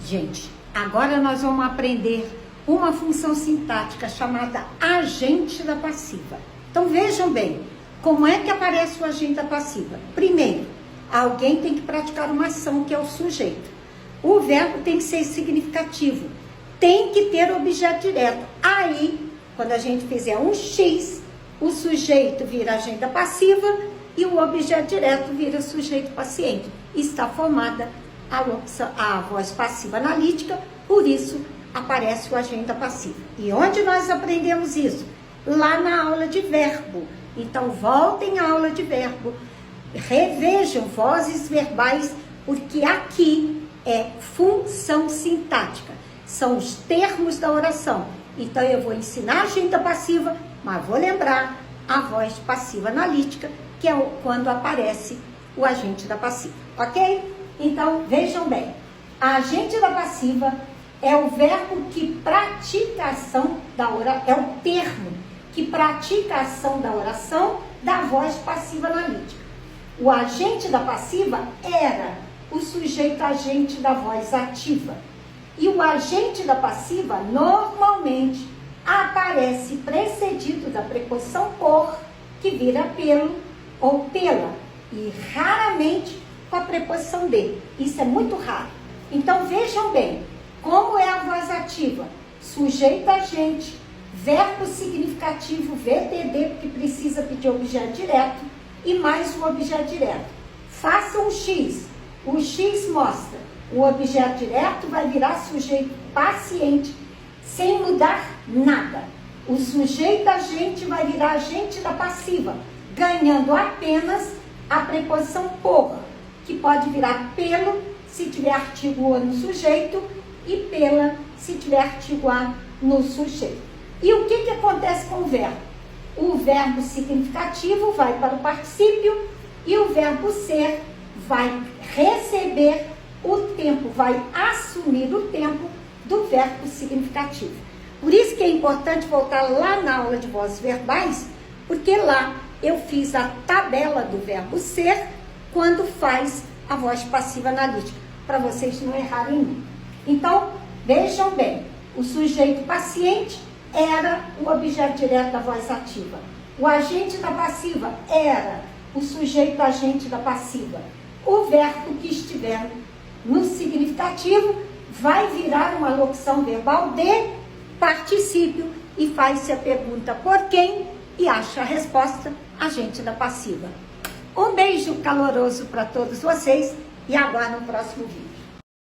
Gente, agora nós vamos aprender uma função sintática chamada agente da passiva. Então vejam bem, como é que aparece o agente da passiva? Primeiro, alguém tem que praticar uma ação, que é o sujeito. O verbo tem que ser significativo, tem que ter objeto direto. Aí, quando a gente fizer um X, o sujeito vira agente da passiva e o objeto direto vira sujeito paciente. Está formada a voz passiva analítica, por isso aparece o agente da passiva. E onde nós aprendemos isso? Lá na aula de verbo. Então voltem à aula de verbo, revejam vozes verbais, porque aqui é função sintática, são os termos da oração. Então eu vou ensinar a agente da passiva, mas vou lembrar a voz passiva analítica, que é quando aparece o agente da passiva, ok? Então vejam bem, a agente da passiva é o verbo que pratica a ação da oração, é o termo que pratica a ação da oração da voz passiva analítica. O agente da passiva era o sujeito agente da voz ativa. E o agente da passiva normalmente aparece precedido da preposição por, que vira pelo ou pela, e raramente com a preposição de. Isso é muito raro. Então vejam bem, como é a voz ativa? Sujeito agente, verbo significativo, VTD, porque precisa pedir objeto direto, e mais o objeto direto. Faça um X. O X mostra o objeto direto vai virar sujeito paciente, sem mudar nada. O sujeito agente vai virar agente da passiva, ganhando apenas a preposição por, que pode virar pelo, se tiver artigo O no sujeito, e pela, se tiver artigo A no sujeito. E o que acontece com o verbo? O verbo significativo vai para o particípio e o verbo ser vai receber o tempo, vai assumir o tempo do verbo significativo. Por isso que é importante voltar lá na aula de vozes verbais, porque lá eu fiz a tabela do verbo ser quando faz a voz passiva analítica, para vocês não errarem muito. Então, vejam bem, o sujeito paciente era o objeto direto da voz ativa. O agente da passiva era o sujeito agente da passiva. O verbo que estiver no significativo vai virar uma locução verbal de particípio e faz-se a pergunta por quem e acha a resposta agente da passiva. Um beijo caloroso para todos vocês e aguardo no próximo vídeo.